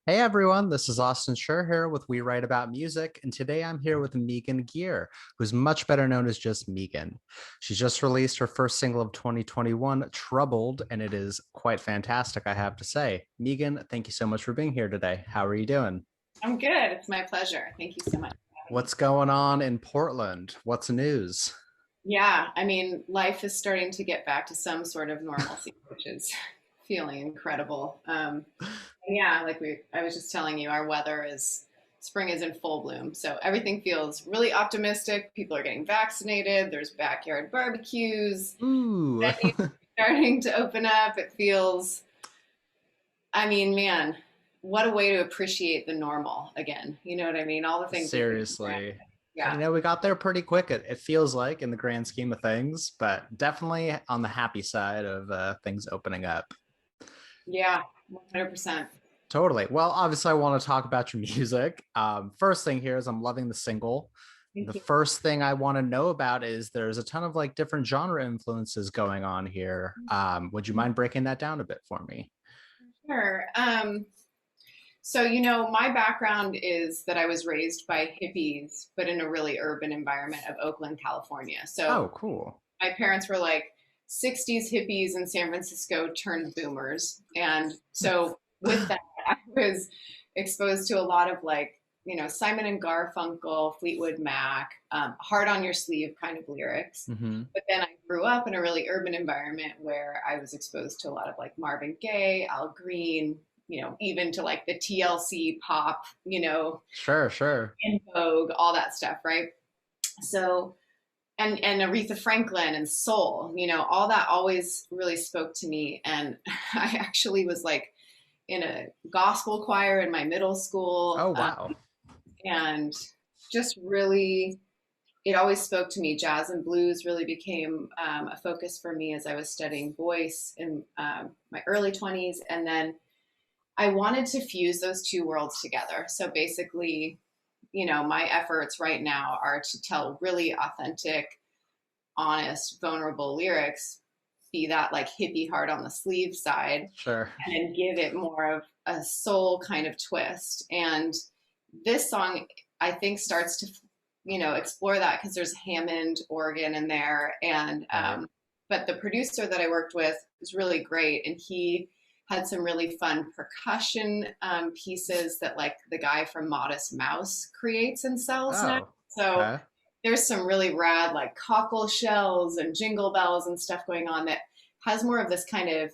Hey everyone, this is Austin Schur here with We Write About Music, and today I'm here with MÜAGAN Gear, who's much better known as just MÜAGAN. She's just released her first single of 2021, Troubled, and it is quite fantastic, I have to say. MÜAGAN, thank you so much for being here today. How are you doing? I'm good. It's my pleasure. Thank you so much for having me. What's going on in Portland? What's news? Yeah, I mean, life is starting to get back to some sort of normalcy, which is feeling incredible. And yeah, I was just telling you, our weather is spring is in full bloom. So everything feels really optimistic. People are getting vaccinated. There's backyard barbecues. Ooh, Venues starting to open up. It feels, I mean, man, what a way to appreciate the normal again. You know what I mean? All the things we take for granted. seriously. Yeah. We got there pretty quick, it feels like, in the grand scheme of things, but definitely on the happy side of things opening up. Yeah, 100%. Totally. Well, obviously, I want to talk about your music. First thing here is I'm loving the single. The Thank you. first thing I want to know about is there's a ton of like different genre influences going on here. Would you mind breaking that down a bit for me? Sure. So, my background is that I was raised by hippies, but in a really urban environment of Oakland, California. So, Oh, cool. my parents were like 60s hippies in San Francisco turned boomers. And so, with that, I was exposed to a lot of like, Simon and Garfunkel, Fleetwood Mac, hard on your sleeve kind of lyrics. Hmm. But then I grew up in a really urban environment where I was exposed to a lot of like Marvin Gaye, Al Green, even to like the TLC pop, Sure, sure. In Vogue, all that stuff, right? So, and Aretha Franklin and soul, all that always really spoke to me. And I actually was like in a gospel choir in my middle school, Oh, wow. and just really it always spoke to me. Jazz and blues really became a focus for me as I was studying voice in my early 20s. And then I wanted to fuse those two worlds together. So basically, my efforts right now are to tell really authentic, honest, vulnerable lyrics, be that like hippie heart on the sleeve side, Sure. and then give it more of a soul kind of twist. And this song, I think, starts to, explore that because there's Hammond organ in there. And, Right. but the producer that I worked with was really great. And he had some really fun percussion pieces that like the guy from Modest Mouse creates and sells now. Oh, So okay. there's some really rad like cockle shells and jingle bells and stuff going on that has more of this kind of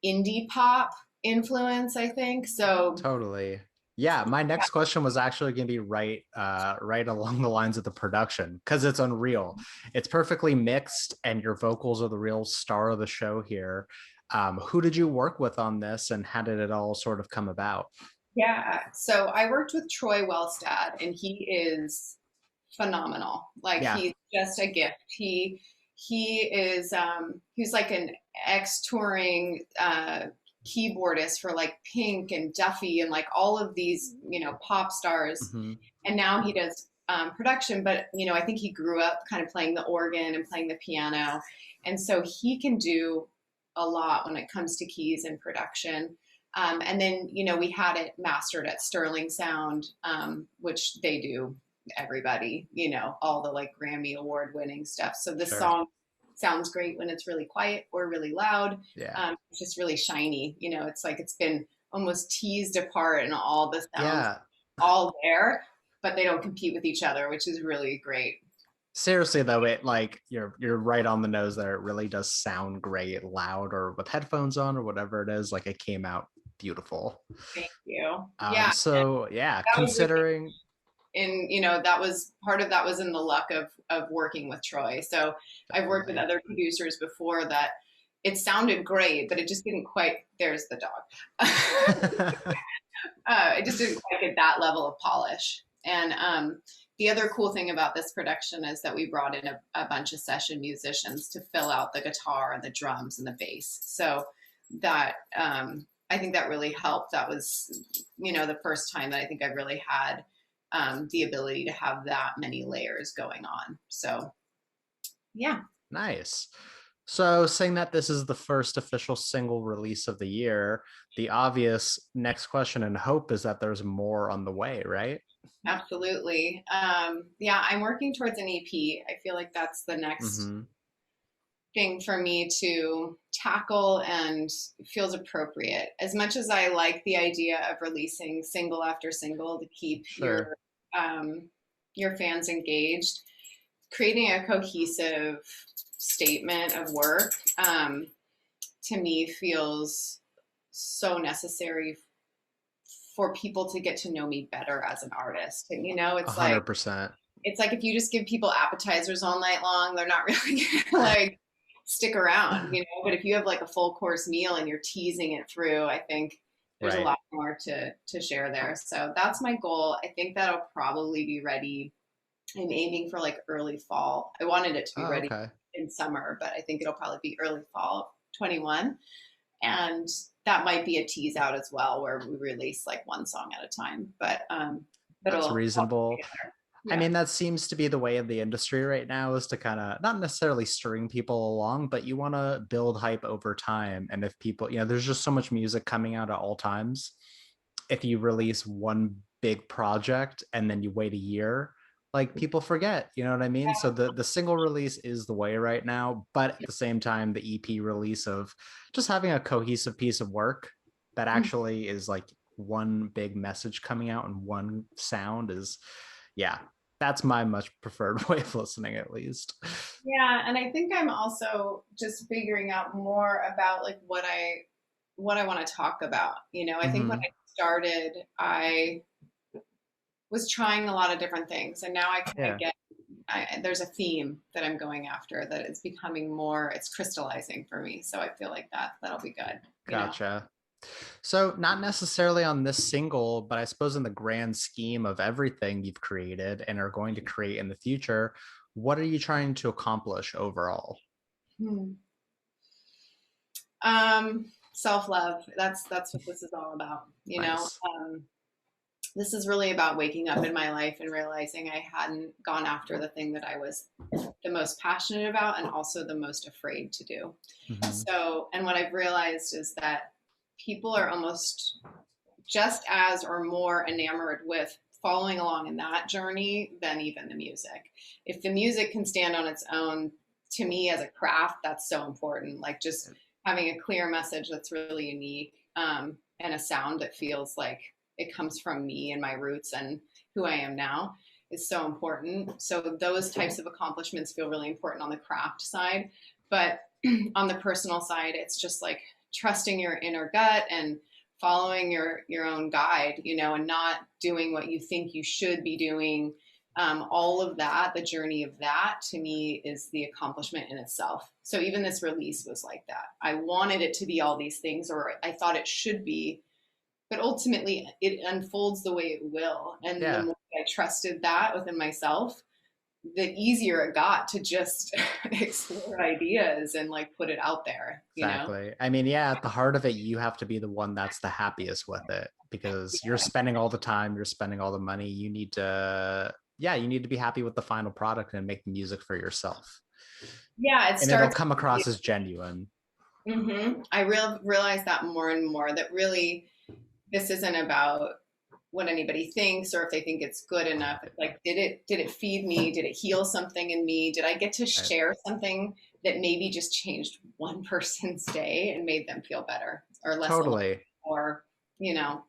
indie pop influence, I think. So Totally. Yeah, my next question was actually going to be right along the lines of the production because it's unreal. It's perfectly mixed, and your vocals are the real star of the show here. Who did you work with on this, and how did it all sort of come about? yeah, so I worked with Troy Wellstad, and he is phenomenal. Like Yeah, he's just a gift. He is he's like an ex touring keyboardist for like Pink and Duffy and like all of these pop stars, hmm, and now he does production. But I think he grew up kind of playing the organ and playing the piano, and so he can do a lot when it comes to keys and production. And then we had it mastered at Sterling Sound, which they do everybody, all the like Grammy award winning stuff. So this sure. song sounds great when it's really quiet or really loud. Yeah, It's just really shiny. It's like it's been almost teased apart and all the sounds yeah. all there, but they don't compete with each other, which is really great. Seriously though, it like you're right on the nose there. It really does sound great, loud or with headphones on or whatever it is. Like it came out beautiful. Thank you. Yeah, So yeah, that was really considering. and that was part of that was in the luck of working with Troy. So I've worked with Definitely. other producers before that it sounded great, but it just didn't quite. There's the dog. It just didn't quite get that level of polish. And the other cool thing about this production is that we brought in a bunch of session musicians to fill out the guitar and the drums and the bass. So that I think that really helped. That was, the first time that I think I really had the ability to have that many layers going on. So, yeah. Nice. So, saying that this is the first official single release of the year, the obvious next question and hope is that there's more on the way, right? Absolutely. Yeah, I'm working towards an EP. I feel like that's the next Hmm. thing for me to tackle and feels appropriate. As much as I like the idea of releasing single after single to keep Sure. your fans engaged, creating a cohesive statement of work to me feels so necessary for people to get to know me better as an artist. And, A hundred percent. it's like if you just give people appetizers all night long, they're not really gonna like stick around, But if you have like a full course meal and you're teasing it through, I think there's a Right. lot more to share there. So that's my goal. I think that'll probably be ready. I'm aiming for like early fall. I wanted it to be Oh, ready okay. in summer, but I think it'll probably be early fall 21. And that might be a tease out as well, where we release like one song at a time. But That's it'll all come reasonable. together. I Yeah. mean, that seems to be the way of the industry right now is to kind of not necessarily string people along, but you want to build hype over time. And if people, there's just so much music coming out at all times. If you release one big project and then you wait a year, like people forget, you know what I mean? So the single release is the way right now, but at the same time, the EP release of just having a cohesive piece of work that actually is like one big message coming out and one sound is, yeah, that's my much preferred way of listening, at least. Yeah, and I think I'm also just figuring out more about like what I want to talk about. I think when Hmm. I started, I was trying a lot of different things, and now I kind of Yeah, get there's a theme that I'm going after that is becoming more. It's crystallizing for me, so I feel like that'll be good. gotcha. So, not necessarily on this single, but I suppose in the grand scheme of everything you've created and are going to create in the future, what are you trying to accomplish overall? Hmm. Self-love. That's what this is all about. Nice. This is really about waking up in my life and realizing I hadn't gone after the thing that I was the most passionate about and also the most afraid to do. Hmm. So, and what I've realized is that people are almost just as or more enamored with following along in that journey than even the music. If the music can stand on its own, to me as a craft, that's so important. Like just having a clear message that's really unique, and a sound that feels like it comes from me and my roots and who I am now is so important. So those types of accomplishments feel really important on the craft side. But on the personal side, it's just like trusting your inner gut and following your own guide, and not doing what you think you should be doing. All of that, the journey of that, to me is the accomplishment in itself. So even this release was like that. I wanted it to be all these things, or I thought it should be, but ultimately it unfolds the way it will. And the Yeah, more I trusted that within myself, the easier it got to just explore ideas and like put it out there. exactly. I mean, yeah, at the heart of it, you have to be the one that's the happiest with it because you're spending all the time, you're spending all the money. You need to, yeah, you need to be happy with the final product and make the music for yourself. Yeah, it And it'll starts. come across as genuine. I realize that more and more that really this isn't about what anybody thinks or if they think it's good enough. It's like, did it feed me? Did it heal something in me? Did I get to Right. share something that maybe just changed one person's day and made them feel better or less alone Totally. or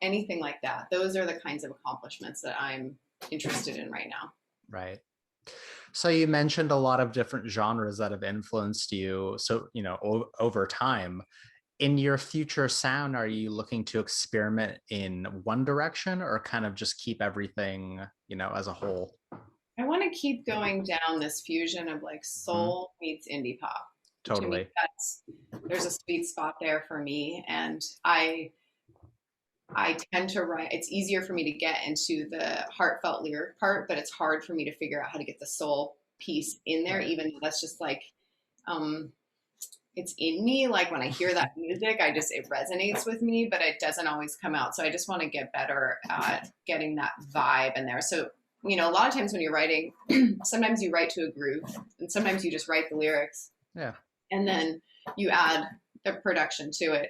anything like that? Those are the kinds of accomplishments that I'm interested in right now. Right. So you mentioned a lot of different genres that have influenced you. So, over time, in your future sound, are you looking to experiment in one direction or kind of just keep everything, as a whole? I want to keep going down this fusion of like Hmm. soul meets indie pop. To me, Totally. there's a sweet spot there for me, and I tend to write. It's easier for me to get into the heartfelt lyric part, but it's hard for me to figure out how to get the soul piece in there. Right. Even though that's just like um, it's in me. Like when I hear that music, it resonates with me, but it doesn't always come out. So I just want to get better at getting that vibe in there. So a lot of times when you're writing, sometimes you write to a groove, and sometimes you just write the lyrics. Yeah. and then you add the production to it.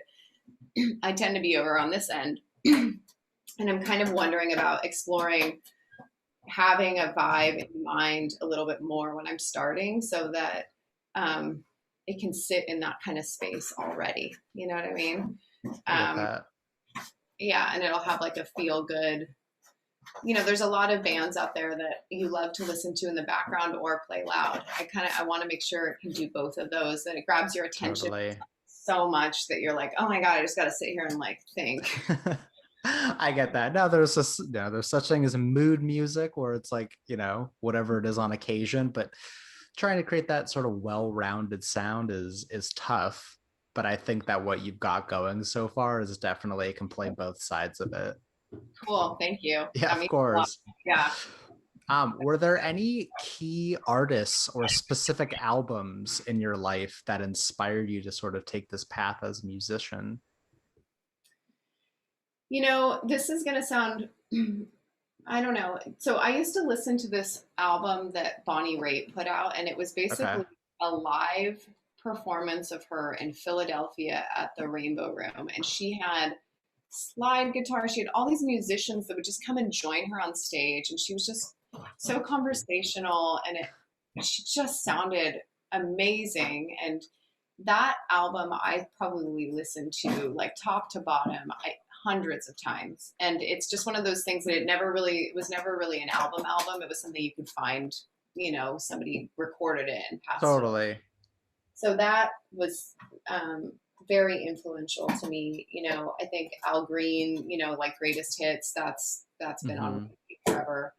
I tend to be over on this end. And I'm kind of wondering about exploring having a vibe in mind a little bit more when I'm starting so that it can sit in that kind of space already. You know what I mean? I get Um, that. yeah, and it'll have like a feel good. You know, there's a lot of bands out there that you love to listen to in the background or play loud. I want to make sure it can do both of those, that it grabs your attention Totally. so much that you're like, oh my God, I just got to sit here and like think. I get that. Now there's such thing as mood music where it's like, whatever it is on occasion, but trying to create that sort of well-rounded sound is tough. But I think that what you've got going so far is definitely can play both sides of it. Cool. Thank you. Yeah, That of means a lot. course. Yeah. Were there any key artists or specific albums in your life that inspired you to sort of take this path as a musician? You know, this is going to sound, I don't know. So I used to listen to this album that Bonnie Raitt put out, and it was Okay. basically a live performance of her in Philadelphia at the Rainbow Room. And she had slide guitar. She had all these musicians that would just come and join her on stage. And she was just so conversational, and she just sounded amazing. And that album I probably listened to like top to bottom hundreds of times, and it's just one of those things that it was never really an album. It was something you could find, somebody recorded it and passed it. Totally. So that was very influential to me. I think Al Green, like greatest hits, that's been on Hmm. repeat forever.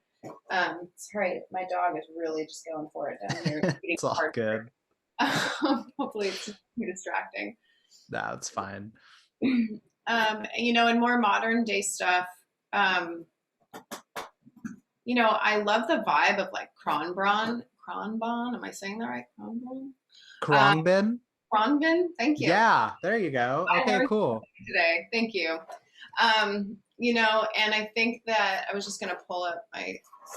Sorry, my dog is really just going for it down here. Eating It's all hard. good. Hopefully it's too distracting. That's fine. And more modern day stuff. Um, I love the vibe of like Kronbron. Am I saying that right? Kronbron? Uh, Krongbin? Kronbin. Thank you. Yeah, there you go. I Okay, learned cool. something today. Thank you. And I think that I was just going to pull up my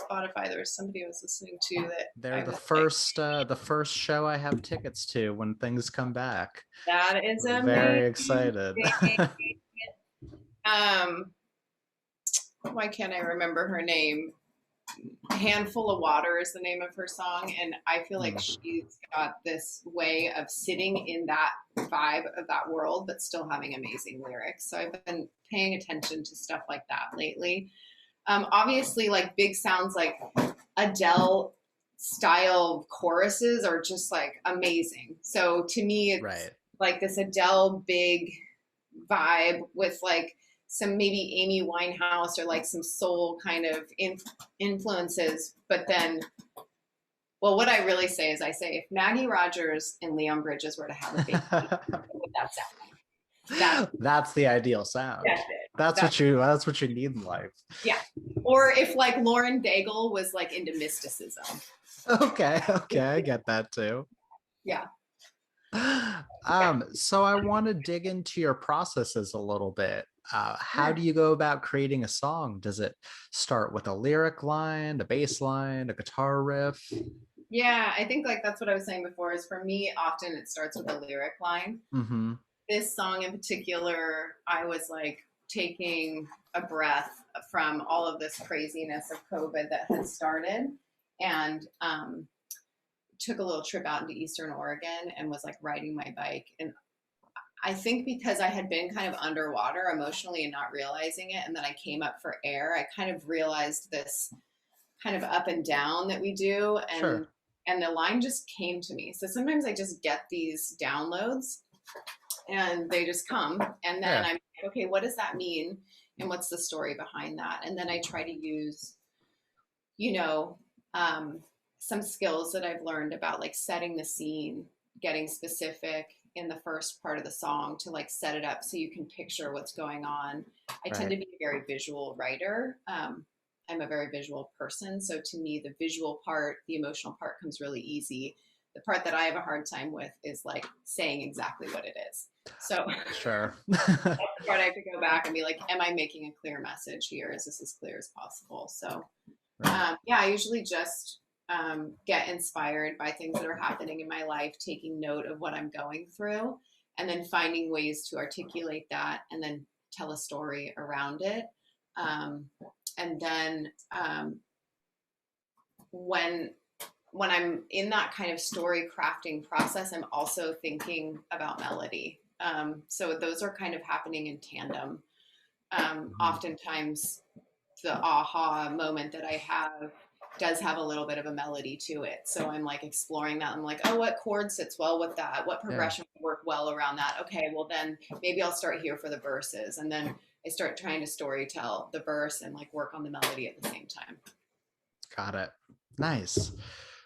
Spotify. There was somebody I was listening to that They're I the was like, first show I have tickets to when things come back. that is Very amazing. excited. Um, why can't I remember her name? Handful of Water is the name of her song, and I feel like she's got this way of sitting in that vibe of that world but still having amazing lyrics. So I've been paying attention to stuff like that lately. Obviously, like big sounds like Adele style choruses are just like amazing. So to me it's Right. like this Adele big vibe with like some maybe Amy Winehouse or like some soul kind of influences. But then, well, what I really say is I say if Maggie Rogers and Leon Bridges were to have a baby, what would that sound like? That's the ideal sound. That's it. That's what you need in life. Yeah. Or if like Lauren Daigle was like into mysticism. Okay, I get that too. Yeah. So I want to dig into your processes a little bit. How do you go about creating a song? Does it start with a lyric line, a bass line, a guitar riff? Yeah, I think like that's what I was saying before is for me, often it starts with a lyric line. Mm-hmm. This song in particular, I was like taking a breath from all of this craziness of COVID that had started, and took a little trip out into Eastern Oregon and was like riding my bike. And I think because I had been kind of underwater emotionally and not realizing it, and then I came up for air, I kind of realized this kind of up and down that we do. Sure. And the line just came to me. So sometimes I just get these downloads and they just come. And then Yeah. I'm like, okay, what does that mean? And what's the story behind that? And then I try to use, some skills that I've learned about like setting the scene, getting specific in the first part of the song to like set it up so you can picture what's going on. I tend to be a very visual writer. I'm a very visual person. So to me, the visual part, the emotional part comes really easy. The part that I have a hard time with is like saying exactly what it is. So Sure. that's the part I have to go back and be like, am I making a clear message here? Is this as clear as possible? So yeah, I usually just get inspired by things that are happening in my life, taking note of what I'm going through, and then finding ways to articulate that and then tell a story around it. Um, and then when I'm in that kind of story crafting process, I'm also thinking about melody. So those are kind of happening in tandem. Mhm. Oftentimes, the aha moment that I have does have a little bit of a melody to it. So I'm like exploring that. I'm like, oh, what chord sits well with that? What Yeah, progression would work well around that? Okay, well then maybe I'll start here for the verses. And then I start trying to story tell the verse and like work on the melody at the same time. got it. Nice.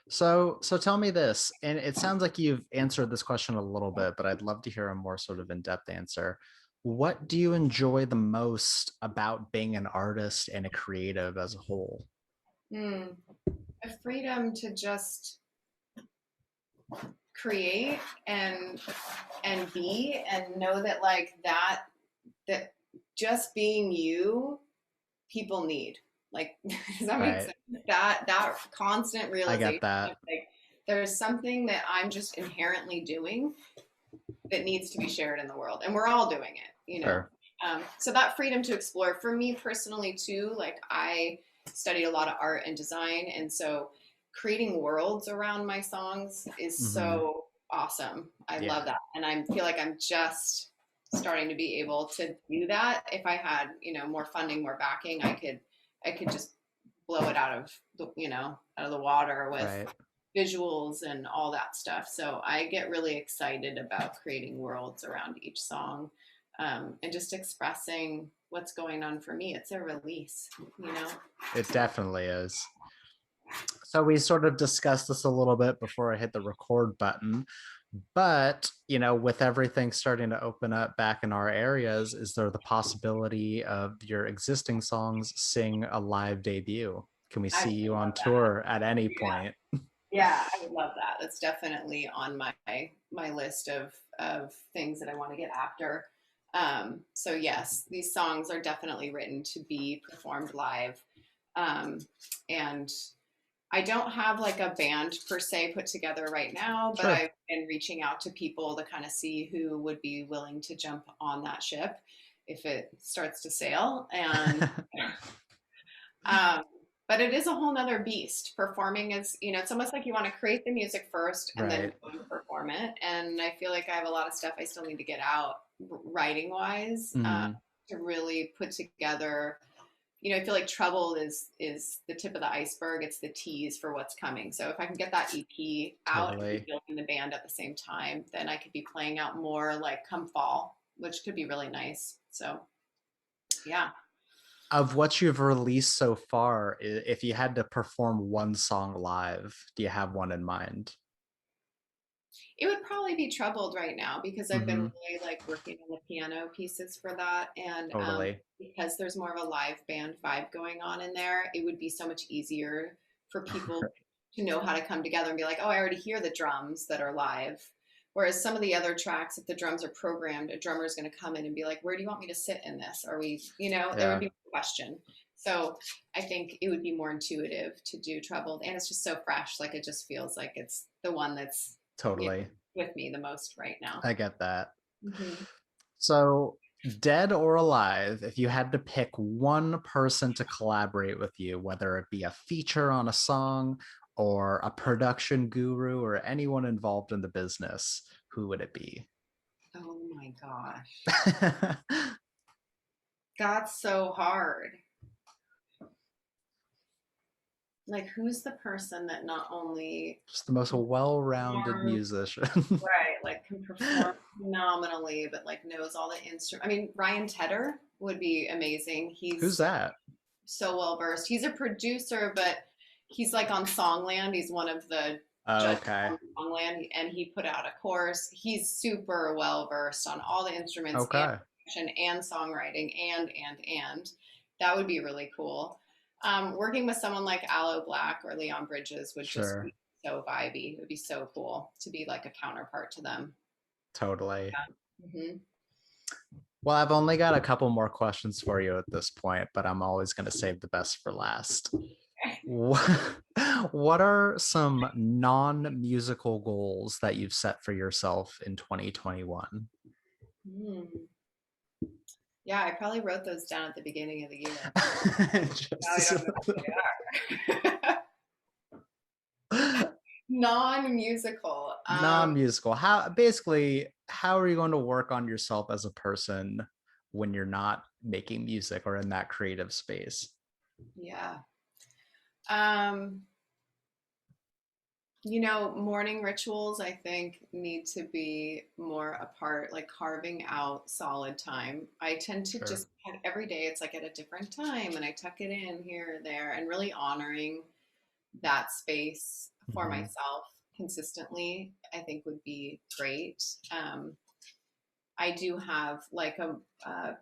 So tell me this, and it sounds like you've answered this question a little bit, but I'd love to hear a more sort of in-depth answer. What do you enjoy the most about being an artist and a creative as a whole? Mm, a freedom to just create and be and know that like that just being you people need. Like, does that make Right. sense? That constant I get realization of that. like there's something that I'm just inherently doing that needs to be shared in the world, and we're all doing it, you know. Sure. So that freedom to explore for me personally too. Like I studied a lot of art and design, and so creating worlds around my songs is Hmm. so awesome. I love Yeah, that, and I feel like I'm just starting to be able to do that. If I had, more funding, more backing, I could just blow it out of out of the water with right. visuals and all that stuff. So I get really excited about creating worlds around each song, and just expressing what's going on for me. It's a release, you know? It definitely is. So we sort of discussed this a little bit before I hit the record button, but with everything starting to open up back in our areas, is there the possibility of your existing songs seeing a live debut? Can we I see would you on love that. tour at any Yeah. point? Yeah, I would love that. That's definitely on my list of things that I want to get after. So yes, these songs are definitely written to be performed live. Um, and I don't have like a band per se put together right now, but Sure. I've been reaching out to people to kind of see who would be willing to jump on that ship if it starts to sail. And um, but it is a whole nother beast. Performing is, it's almost like you want to create the music first and then Right. go and perform it. And I feel like I have a lot of stuff I still need to get out writing wise, Mhm. to really put together. I feel like Troubled is the tip of the iceberg. It's the tease for what's coming. So if I can get that EP out and be Totally. building the band at the same time, then I could be playing out more like come fall, which could be really nice. So yeah. Of what you've released so far, if you had to perform one song live, do you have one in mind? It would probably be Troubled right now because I've been Hmm. really like working on the piano pieces for that. And Totally. because there's more of a live band vibe going on in there, it would be so much easier for people to know how to come together and be like, oh, I already hear the drums that are live. Whereas some of the other tracks, if the drums are programmed, a drummer is going to come in and be like, where do you want me to sit in this? Are we, there would Yeah, be a question. So I think it would be more intuitive to do Troubled. And it's just so fresh. Like it just feels like it's the one that's, totally. with me the most right now. I get that. Mm-hmm. So, dead or alive, if you had to pick one person to collaborate with you, whether it be a feature on a song or a production guru or anyone involved in the business, who would it be? Oh my gosh. That's so hard. Like, who's the person that not only Just the most can well-rounded perform, musician. right, like can perform phenomenally, but like knows all the instruments? I mean, Ryan Tedder would be amazing. Who's He's that? so well versed. He's a producer, but he's like on Songland. He's one of the Oh, judges okay. on Songland, and he put out a course. He's super well versed on all the instruments and Okay. production and songwriting and that would be really cool. Working with someone like Aloe Black or Leon Bridges would just Sure. be so vibey. It would be so cool to be like a counterpart to them. Totally. Hmm. Well, I've only got a couple more questions for you at this point, but I'm always going to save the best for last. what, what are some non-musical goals that you've set for yourself in 2021? Hmm. Yeah, I probably wrote those down at the beginning of the year. Now I Just don't know what they are. Non-musical. non-musical. How basically, how are you going to work on yourself as a person when you're not making music or in that creative space? Yeah. Um, morning rituals, I think, need to be more a part, like carving out solid time. I tend to Sure. just every day, it's like at a different time, and I tuck it in here or there, and really honoring that space for Mhm. myself consistently, I think would be great. I do have like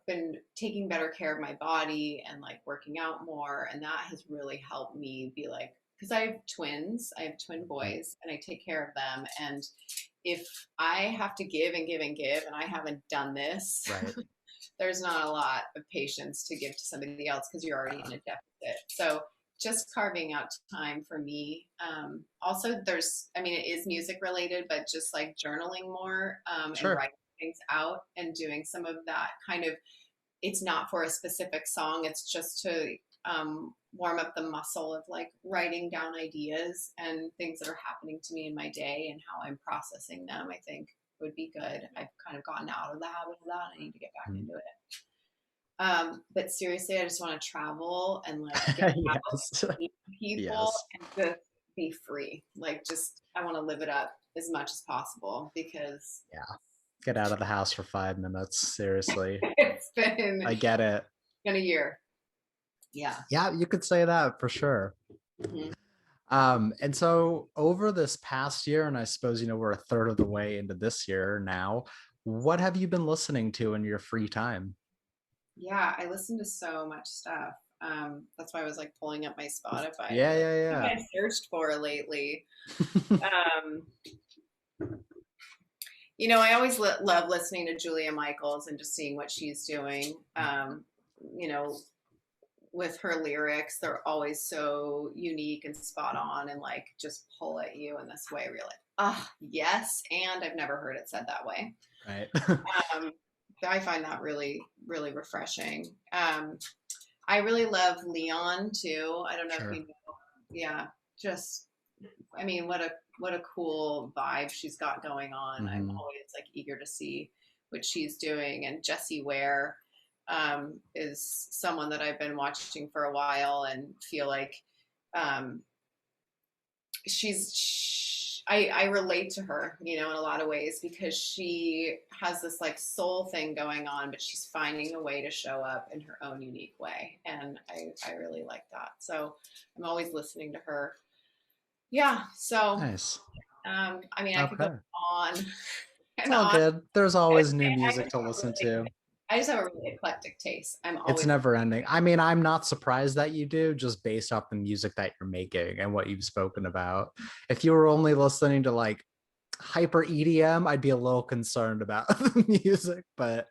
been taking better care of my body and like working out more, and that has really helped me be like, because I have twin boys, and I take care of them. And if I have to give and give and give, and I haven't done this, Right. there's not a lot of patience to give to somebody else because you're already in a deficit. So just carving out time for me. Also, it is music related, but just like journaling more and Sure. writing things out and doing some of that kind of, it's not for a specific song, it's just to warm up the muscle of like writing down ideas and things that are happening to me in my day and how I'm processing them, I think would be good. I've kind of gotten out of the habit of that. I need to get back Mhm. into it. But seriously, I just want to travel and like get out Yes. and meet people Yes. and just be free. Like, just I want to live it up as much as possible because Yeah. Get out of the house for 5 minutes. Seriously. it's been I get it. a year. Yeah. Yeah, you could say that for sure. Mhm. And so over this past year, and I suppose, we're a third of the way into this year now, what have you been listening to in your free time? Yeah, I listen to so much stuff. That's why I was like pulling up my Spotify to Yeah, be like, what yeah, have I searched for lately? yeah. Um, I always love listening to Julia Michaels and just seeing what she's doing. You know, with her lyrics, they're always so unique and spot on and like just pull at you in this way where you're like, ah, yes. And I've never heard it said that way. Right. Um, I find that really, really refreshing. I really love Leon too. I don't know if you Sure. know. Yeah, just what a cool vibe she's got going on. I'm Hmm. always like eager to see what she's doing. And Jessie Ware is someone that I've been watching for a while and feel like um, I relate to her, in a lot of ways because she has this like soul thing going on, but she's finding a way to show up in her own unique way. And I really like that. So I'm always listening to her. Yeah. So, Nice. I could go Okay. on It's and all on. good. There's I always new I music to listen to. just have a really eclectic taste. I'm It's always, never ending. I mean, I'm not surprised that you do, just based off the music that you're making and what you've spoken about. If you were only listening to like hyper EDM, I'd be a little concerned about the music, but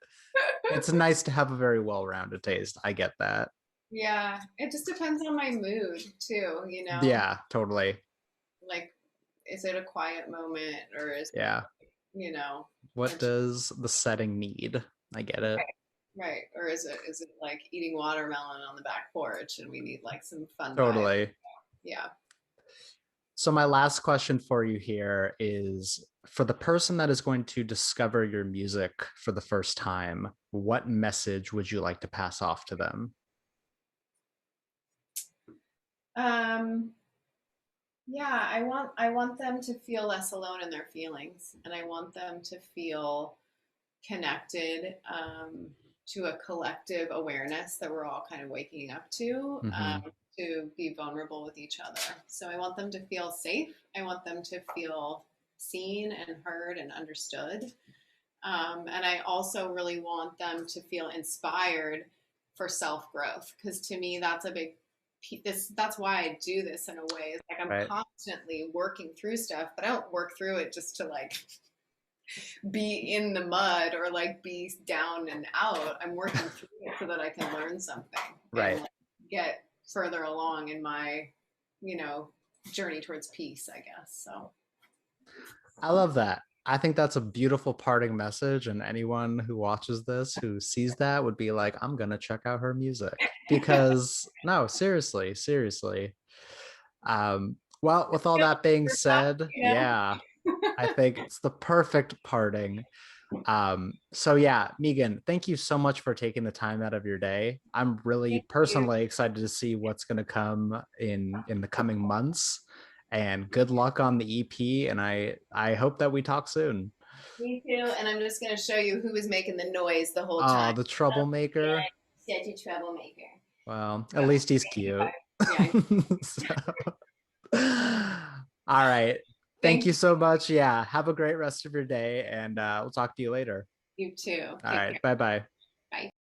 it's nice to have a very well-rounded taste. I get that. yeah, it just depends on my mood too. Yeah, totally. Like, is it a quiet moment or is it, Yeah. you know, What does the setting need? I get it. right, right. Or is it like eating watermelon on the back porch and we need like some fun vibe? Totally. Yeah. So, my last question for you here is for the person that is going to discover your music for the first time, what message would you like to pass off to them? Um, yeah, I want them to feel less alone in their feelings, and I want them to feel connected to a collective awareness that we're all kind of waking up Hmm. to be vulnerable with each other. So I want them to feel safe. I want them to feel seen and heard and understood. And I also really want them to feel inspired for self growth because to me that's a big that's why I do this in a way. It's like I'm Right. constantly working through stuff, but I don't work through it just to like be in the mud or like be down and out. I'm working through it so that I can learn something and Right. like, get further along in my journey towards peace, I guess. So I love that. I think that's a beautiful parting message. And anyone who watches this who sees that would be like, I'm going to check out her music. Because, no, seriously, seriously. Well, with all that being said, you know, yeah, I think it's the perfect parting. So yeah, Megan, thank you so much for taking the time out of your day. I'm really thank you. personally excited to see what's going to come in the coming months. And good luck on the EP. And I hope that we talk soon. Me too. And I'm just going to show you who was making the noise the whole Oh, time. the troublemaker. Yeah, such a troublemaker. Well, at least he's cute. Yeah. So, all right. Thank Thank you so much. Yeah. Have a great rest of your day, and we'll talk to you later. you too. All Take right. care. Bye bye. Bye.